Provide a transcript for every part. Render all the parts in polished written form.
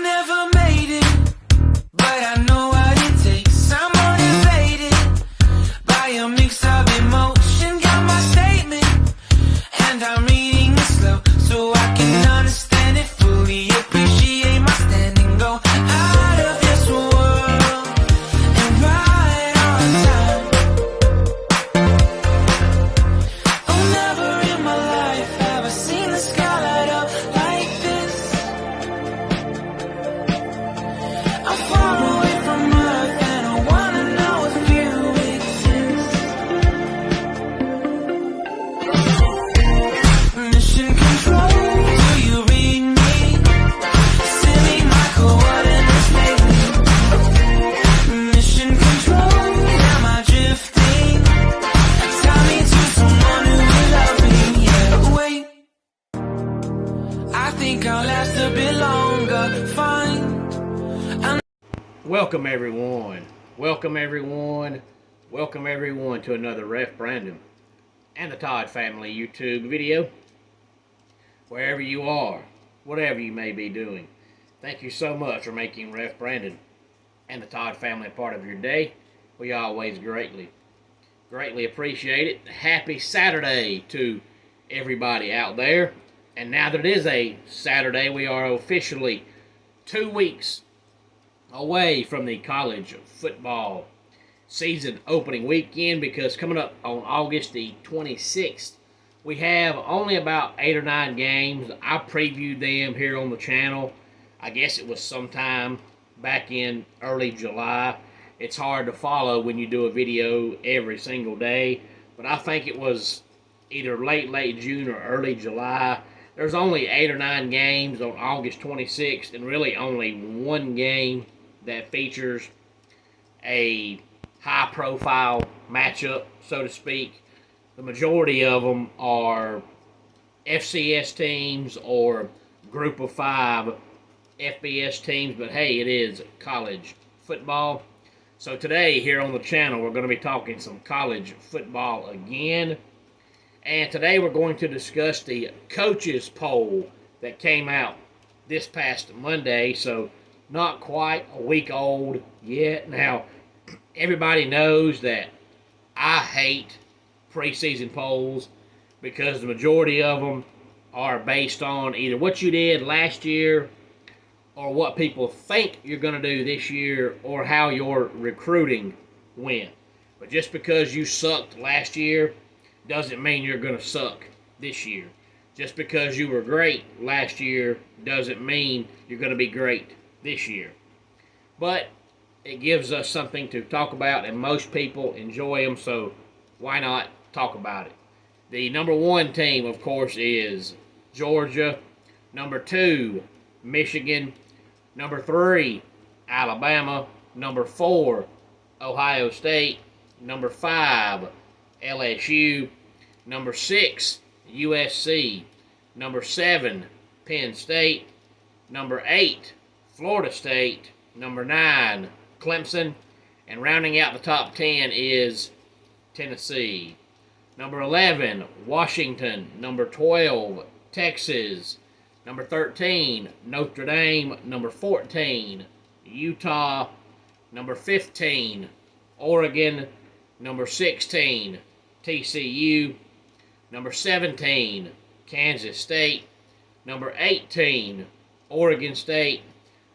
never made it, but I know what it takes. I'm motivated by a mix of emotion. Got my statement, and I'm reading it slow so I can understand it fully. Appreciate my standing, go out of this world and right on time. Oh, never in my life have I seen the sky light up like this. I'm far away from Earth and I wanna know if you exist. Mission control, do you read me? Send me my coordinates lately. Mission control, am I drifting? Tie me to someone who will love me, yeah. Wait, I think I'll last a bit longer. Fine. Welcome everyone. Welcome everyone. Welcome everyone to another Ref Brandon and the Todd Family YouTube video. Wherever you are, whatever you may be doing, thank you so much for making Ref Brandon and the Todd Family a part of your day. We always greatly appreciate it. Happy Saturday to everybody out there. And now that it is a Saturday, we are officially 2 weeks away from the college football season opening weekend, because coming up on August the 26th, we have only about 8 or 9 games. I previewed them here on the channel. I guess it was sometime back in early July. It's hard to follow when you do a video every single day, but I think it was either late June or early July. There's only 8 or 9 games on August 26th, and really only one game that features a high-profile matchup, so to speak. The majority of them are FCS teams or Group of 5 FBS teams, but hey, it is college football. So today, here on the channel, we're going to be talking some college football again. And today we're going to discuss the coaches poll that came out this past Monday. So not quite a week old yet. Now, everybody knows that I hate preseason polls because the majority of them are based on either what you did last year or what people think you're going to do this year or how your recruiting went. But just because you sucked last year doesn't mean you're going to suck this year. Just because you were great last year doesn't mean you're going to be great this year. But it gives us something to talk about, and most people enjoy them, so why not talk about it? The number 1 team, of course, is Georgia. Number 2, Michigan. Number 3, Alabama. Number 4, Ohio State. Number 5, LSU. Number 6, USC. Number 7, Penn State. Number 8, Florida State. Number 9, Clemson. And rounding out the top 10 is Tennessee. Number 11, Washington. Number 12, Texas. Number 13, Notre Dame. Number 14, Utah. Number 15, Oregon. Number 16, TCU. Number 17, Kansas State. Number 18, Oregon State.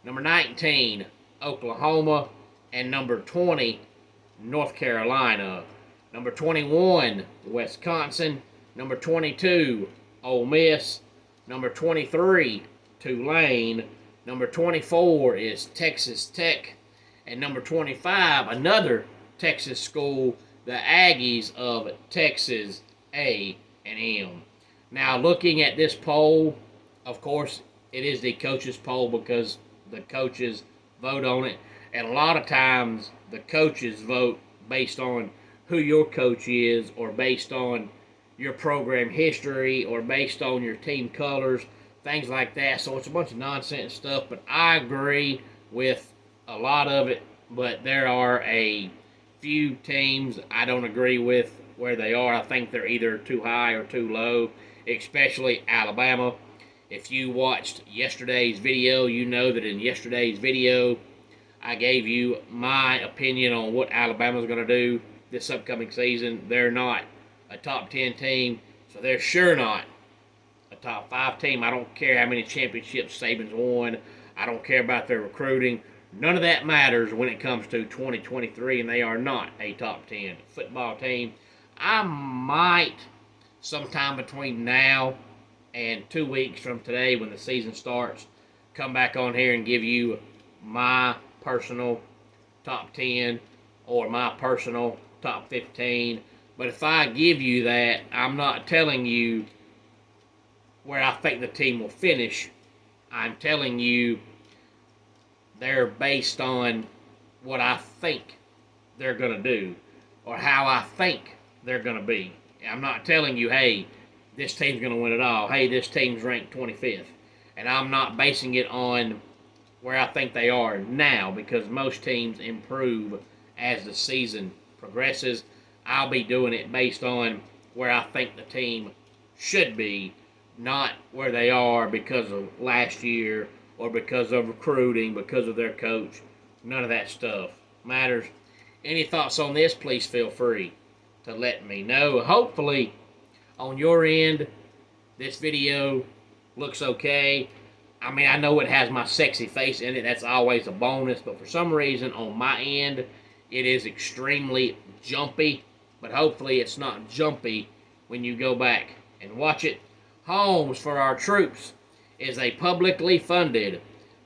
Number 19, Oklahoma. And number 20, North Carolina. Number 21, Wisconsin. Number 22, Ole Miss. Number 23, Tulane. Number 24 is Texas Tech. And number 25, another Texas school, the Aggies of Texas A&M. Now, looking at this poll, of course, it is the coaches poll because the coaches vote on it. And a lot of times, the coaches vote based on who your coach is, or based on your program history, or based on your team colors, things like that. So it's a bunch of nonsense stuff, but I agree with a lot of it. But there are a few teams I don't agree with where they are. I think they're either too high or too low, especially Alabama. If you watched yesterday's video, you know that in yesterday's video, I gave you my opinion on what Alabama's going to do this upcoming season. They're not a top 10 team, so they're sure not a top 5 team. I don't care how many championships Saban's won. I don't care about their recruiting. None of that matters when it comes to 2023, and they are not a top 10 football team. I might, sometime between now and 2 weeks from today when the season starts, come back on here and give you my personal top 10 or my personal top 15. But if I give you that, I'm not telling you where I think the team will finish. I'm telling you they're based on what I think they're going to do or how I think they're going to be. I'm not telling you, hey, this team's going to win it all. Hey, this team's ranked 25th. And I'm not basing it on where I think they are now, because most teams improve as the season progresses. I'll be doing it based on where I think the team should be, not where they are because of last year or because of recruiting, because of their coach. None of that stuff matters. Any thoughts on this, please feel free to let me know. Hopefully, on your end, this video looks okay. I mean, I know it has my sexy face in it. That's always a bonus. But for some reason, on my end, it is extremely jumpy. But hopefully, it's not jumpy when you go back and watch it. Homes for Our Troops is a publicly funded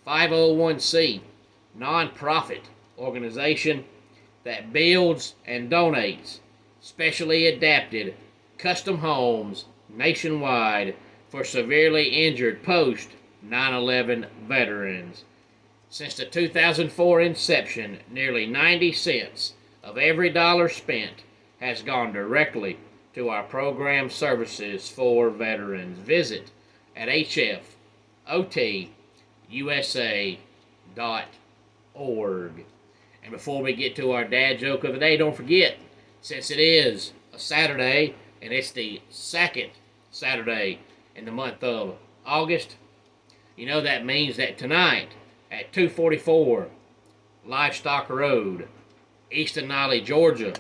501c nonprofit organization that builds and donates specially adapted custom homes nationwide for severely injured post 9/11 veterans. Since the 2004 inception, nearly 90 cents of every dollar spent has gone directly to our program services for veterans. Visit at hfotusa.org. And before we get to our dad joke of the day, don't forget, since it is a Saturday, and it's the second Saturday in the month of August, you know that means that tonight at 244 Livestock Road, East Denali, Georgia,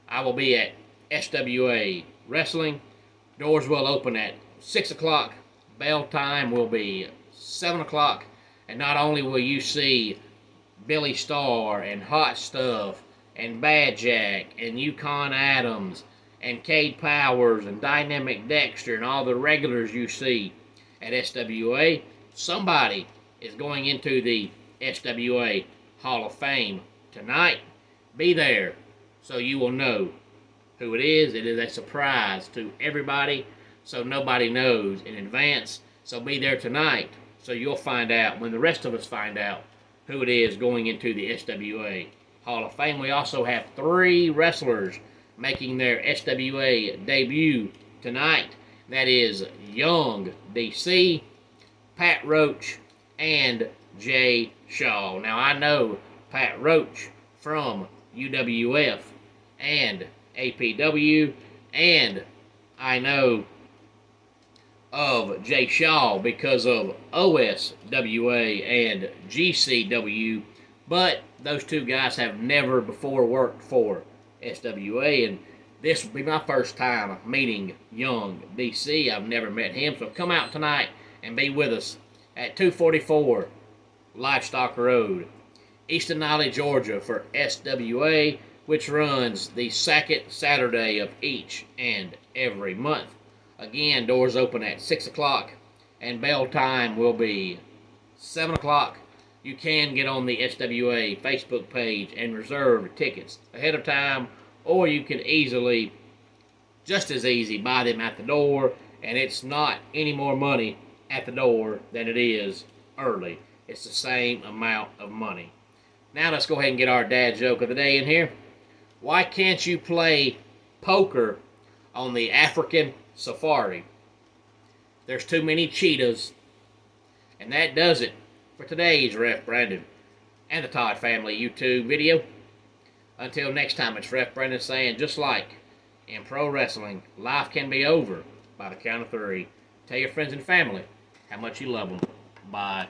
I will be at SWA Wrestling. Doors will open at 6 o'clock. Bell time will be 7 o'clock. And not only will you see Billy Starr and Hot Stuff and Bad Jack and Yukon Adams and Cade Powers and Dynamic Dexter and all the regulars you see at SWA, somebody is going into the SWA Hall of Fame tonight. Be there so you will know who it is. It is a surprise to everybody, so nobody knows in advance. So be there tonight so you'll find out when the rest of us find out who it is going into the SWA Hall of Fame. We also have 3 wrestlers making their SWA debut tonight. That is Young DC, Pat Roach, and Jay Shaw. Now, I know Pat Roach from UWF and APW, and I know of Jay Shaw because of OSWA and GCW, but those 2 guys have never before worked for SWA, and this will be my first time meeting Young DC. I've never met him, so come out tonight and be with us at 244 Livestock Road, East Denali, Georgia, for SWA, which runs the second Saturday of each and every month. Again, doors open at 6 o'clock, and bell time will be 7 o'clock. You can get on the SWA Facebook page and reserve tickets ahead of time, or you can easily, just as easy, buy them at the door, and it's not any more money at the door than it is early. It's the same amount of money. Now let's go ahead and get our dad joke of the day in here. Why can't you play poker on the African safari? There's too many cheetahs. And that does it for today's Ref Brandon and the Todd Family YouTube video. Until next time, it's Ref Brandon saying, just like in pro wrestling, life can be over by the count of 3. Tell your friends and family how much you love them. Bye.